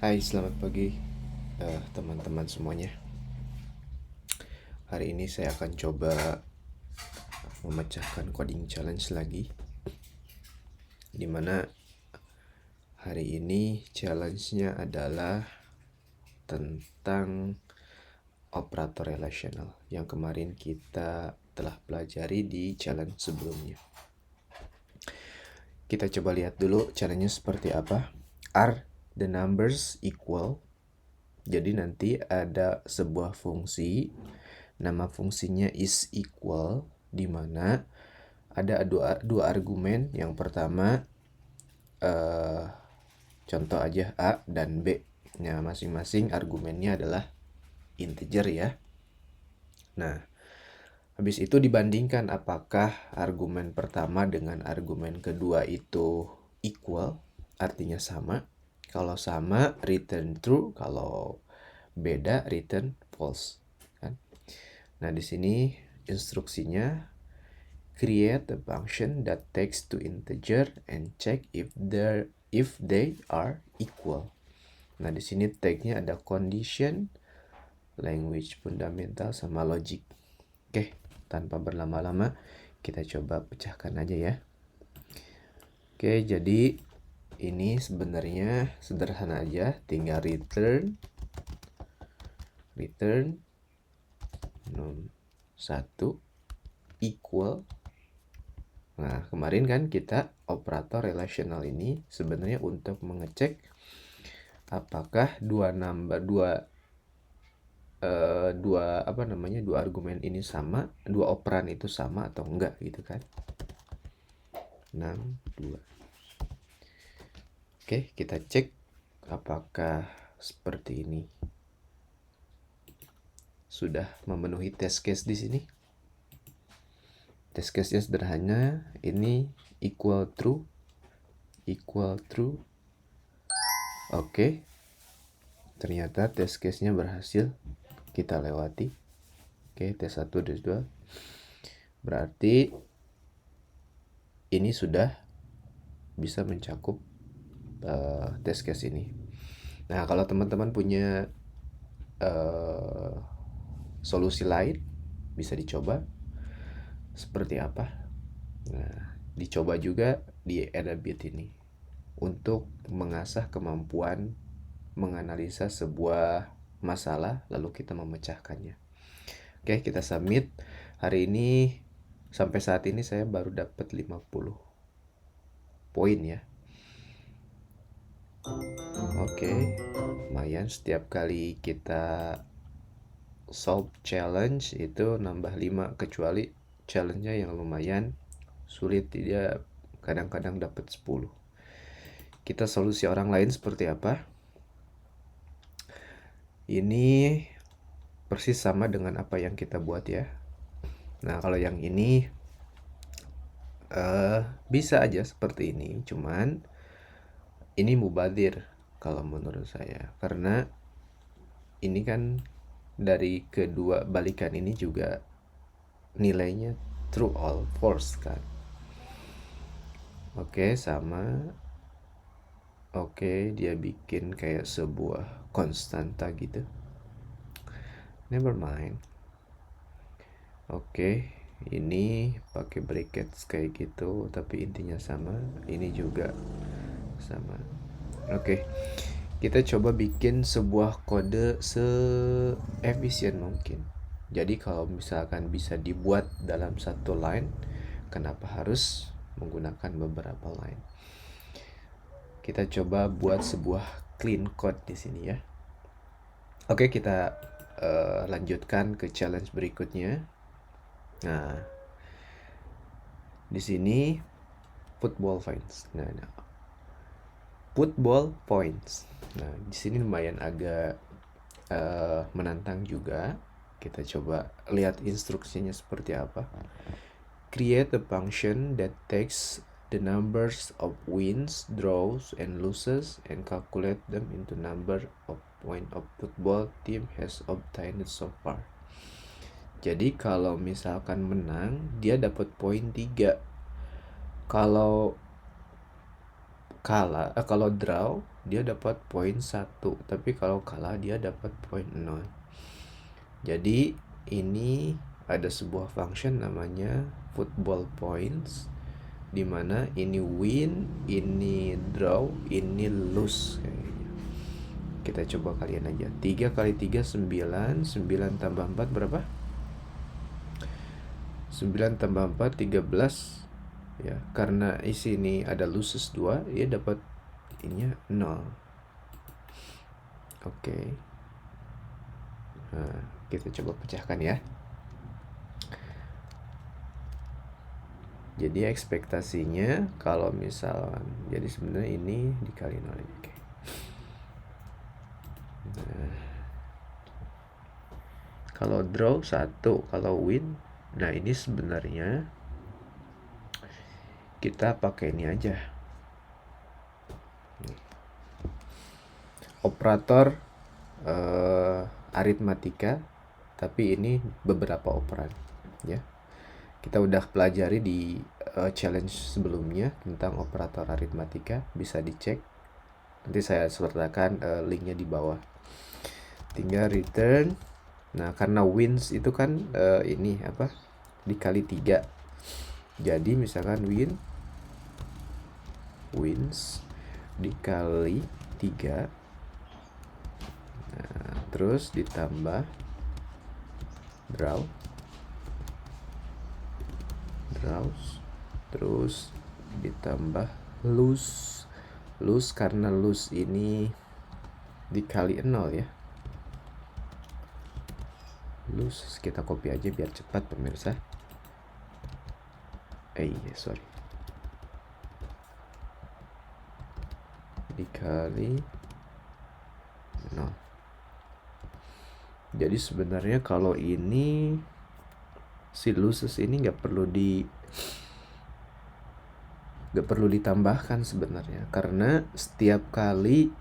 Hai, selamat pagi teman-teman semuanya. Hari ini saya akan coba memecahkan coding challenge lagi. Dimana hari ini challenge-nya adalah tentang operator relational yang kemarin kita telah pelajari di challenge sebelumnya. Kita coba lihat dulu challenge-nya seperti apa. Are the numbers equal? Jadi nanti ada sebuah fungsi, nama fungsinya is equal, di mana ada dua argumen. Yang pertama contoh aja A dan B. Nah, masing-masing argumennya adalah integer ya. Nah, habis itu dibandingkan apakah argumen pertama dengan argumen kedua itu equal, artinya sama. Kalau sama, return true. Kalau beda, return false. Kan? Nah, di sini instruksinya create a function that takes two integer and check if they are equal. Nah, di sini tag-nya ada condition, language fundamental sama logic. Oke, tanpa berlama-lama kita coba pecahkan aja ya. Oke, jadi ini sebenarnya sederhana aja, tinggal return 1 equal. Nah, kemarin kan kita operator relational ini sebenarnya untuk mengecek apakah dua argumen ini sama, dua operan itu sama atau enggak gitu kan. 6, 2. Oke, kita cek apakah seperti ini. Sudah memenuhi test case di sini. Test case-nya sederhana, ini equal true. Oke. Ternyata test case-nya berhasil. Kita lewati. Oke, tes 1, tes 2. Berarti ini sudah bisa mencakup test case ini. Nah, kalau teman-teman punya solusi lain, bisa dicoba seperti apa. Nah, dicoba juga di Adabit ini untuk mengasah kemampuan menganalisa sebuah masalah lalu kita memecahkannya. Oke, kita submit. Hari ini sampai saat ini saya baru dapat 50 poin ya. Oke, lumayan. Setiap kali kita solve challenge itu nambah 5, kecuali challenge-nya yang lumayan sulit, dia kadang-kadang dapat 10. Kita solusi orang lain seperti apa? Ini persis sama dengan apa yang kita buat ya. Nah, kalau yang ini bisa aja seperti ini, cuman ini mubadir kalau menurut saya, karena ini kan dari kedua balikan ini juga nilainya true all false kan. Oke, sama. Oke, dia bikin kayak sebuah konstanta gitu. Never mind. Oke, ini pakai brackets kayak gitu, tapi intinya sama. Ini juga sama. Oke, kita coba bikin sebuah kode se-efisien mungkin. Jadi kalau misalkan bisa dibuat dalam satu line, kenapa harus menggunakan beberapa line? Kita coba buat sebuah clean code di sini ya. Oke, kita lanjutkan ke challenge berikutnya. Nah, di sini football points. Football points. Nah, di sini lumayan agak menantang juga. Kita coba lihat instruksinya seperti apa. Create a function that takes the numbers of wins, draws, and losses and calculate them into number of point of football team has obtained so far. Jadi kalau misalkan menang, dia dapat poin 3. Kalau kalau draw dia dapat poin 1, tapi kalau kalah dia dapat poin 0. Jadi ini ada sebuah function namanya football points, dimana ini win, ini draw, ini lose kayaknya. Kita coba kalian aja. 3 kali 3 9, 9 tambah 4 berapa? 9 tambah 4 13. Ya, karena di sini ada loses 2, dia dapat ininya 0. Oke. Nah, kita coba pecahkan ya. Jadi ekspektasinya kalau misalkan, jadi sebenarnya ini dikali 0. Oke. Nah, kalau draw 1, kalau win, nah ini sebenarnya kita pakai ini aja. Operator aritmatika, tapi ini beberapa operan ya. Kita udah pelajari di challenge sebelumnya tentang operator aritmatika, bisa dicek. Nanti saya sertakan linknya di bawah. Tinggal return. Nah, karena wins itu kan ini apa? Dikali 3. Jadi misalkan wins dikali 3. Nah, terus ditambah draws, terus ditambah lose karena lose ini dikali 0 ya. Lose kita copy aja biar cepat pemirsa. Sorry. Dikali 0. Jadi sebenarnya kalau ini si loses ini nggak perlu ditambahkan sebenarnya, karena setiap kali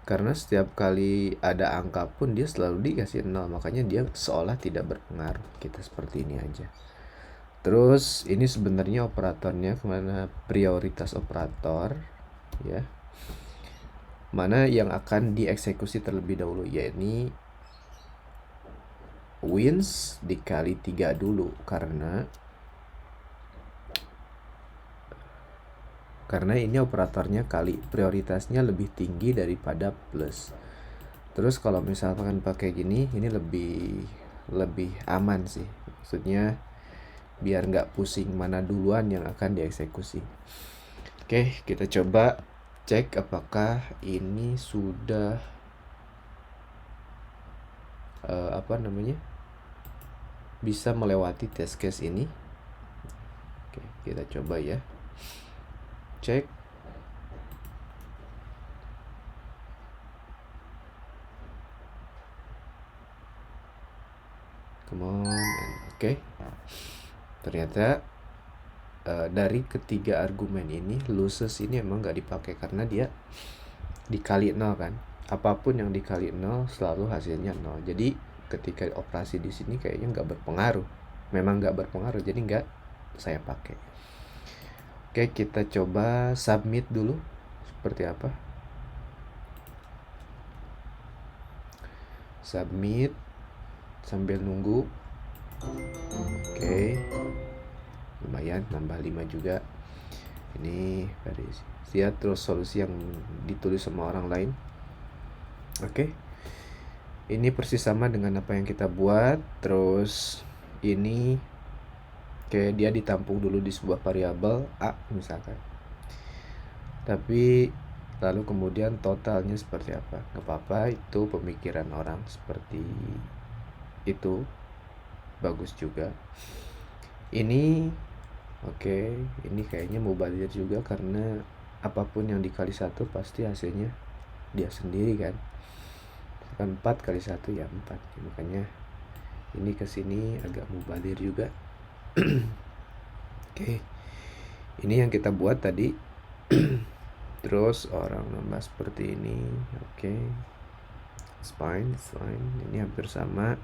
karena setiap kali ada angka pun dia selalu dikasih 0, makanya dia seolah tidak berpengaruh. Kita seperti ini aja. Terus ini sebenarnya operatornya kemana? Prioritas operator ya, mana yang akan dieksekusi terlebih dahulu, yakni wins dikali 3 dulu, karena ini operatornya kali, prioritasnya lebih tinggi daripada plus. Terus kalau misalkan pakai gini, ini lebih aman sih, maksudnya biar nggak pusing mana duluan yang akan dieksekusi. Oke, kita coba cek apakah ini sudah bisa melewati test case ini. Oke, kita coba ya. Cek. Come on. Oke. Ternyata dari ketiga argumen ini, loses ini emang nggak dipakai karena dia dikali 0 kan. Apapun yang dikali 0 selalu hasilnya 0. Jadi ketika operasi di sini kayaknya nggak berpengaruh. Memang nggak berpengaruh, jadi nggak saya pakai. Oke, kita coba submit dulu seperti apa. Submit sambil nunggu. Oke, lumayan nambah 5 juga. Ini lihat terus solusi yang ditulis sama orang lain. Oke, ini persis sama dengan apa yang kita buat. Terus ini kayak dia ditampung dulu di sebuah variabel A misalkan, tapi lalu kemudian totalnya seperti apa. Gak apa-apa, itu pemikiran orang seperti itu, bagus juga. Ini ini kayaknya mau balir juga, karena apapun yang dikali 1 pasti hasilnya dia sendiri kan. 4 kali 1 ya 4, makanya ini kesini agak mubalir juga. Oke, ini yang kita buat tadi. Terus orang nambah seperti ini. Oke, it's fine. Ini hampir sama.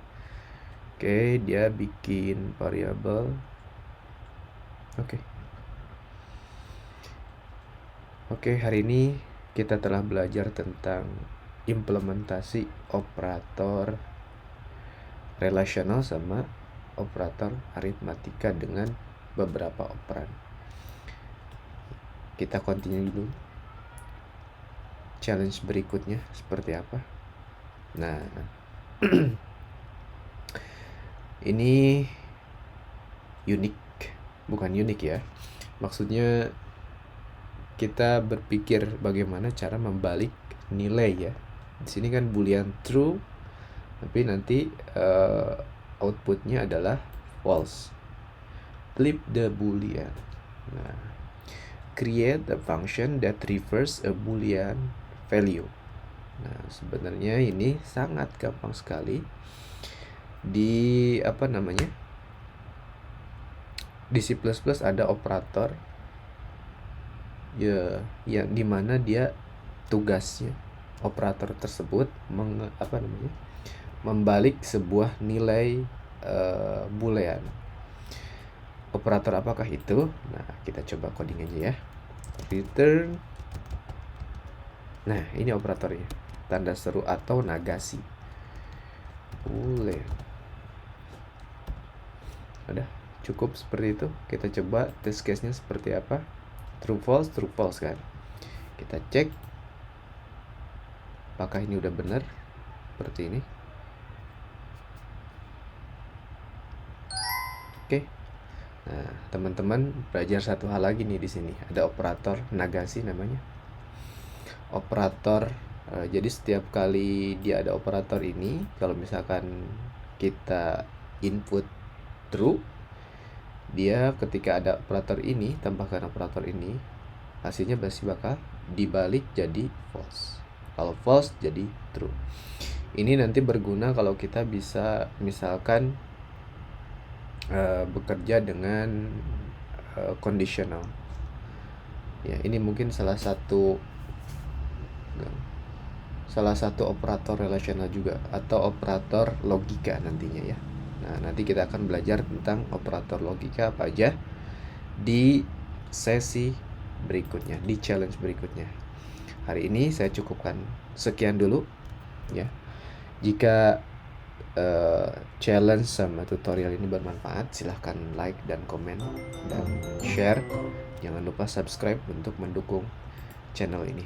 Oke, dia bikin variabel Oke, hari ini kita telah belajar tentang implementasi operator relasional sama operator aritmatika dengan beberapa operan. Kita continue dulu. Challenge berikutnya seperti apa? Nah, ini bukan unik ya. Maksudnya kita berpikir bagaimana cara membalik nilai ya. Di sini kan boolean true, tapi nanti outputnya adalah false. Flip the boolean. Nah, create a function that reverse a boolean value. Nah, sebenarnya ini sangat gampang sekali. Di di C++ ada operator ya yang dimana dia tugasnya operator tersebut membalik sebuah nilai boolean. Operator apakah itu? Nah, kita coba coding aja ya. Return. Nah, ini operatornya. Tanda seru atau nagasi. Boolean. Udah, cukup seperti itu. Kita coba test case-nya seperti apa. True false kan. Kita cek apakah ini udah benar seperti ini. Oke. Nah, teman-teman belajar satu hal lagi nih di sini. Ada operator nagasi namanya. Operator jadi setiap kali dia ada operator ini, kalau misalkan kita input true, dia ketika ada operator ini, tambahkan operator ini, hasilnya pasti bakal dibalik jadi false. Kalau false jadi true. Ini nanti berguna kalau kita bisa misalkan bekerja dengan conditional. Ya, ini mungkin salah satu operator relasional juga, atau operator logika nantinya ya. Nah, nanti kita akan belajar tentang operator logika apa aja di sesi berikutnya, di challenge berikutnya. Hari ini saya cukupkan sekian dulu ya. Jika challenge sama tutorial ini bermanfaat, silahkan like dan komen dan share. Jangan lupa subscribe untuk mendukung channel ini.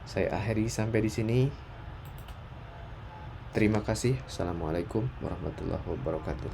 Saya akhiri sampai di sini. Terima kasih. Assalamualaikum warahmatullahi wabarakatuh.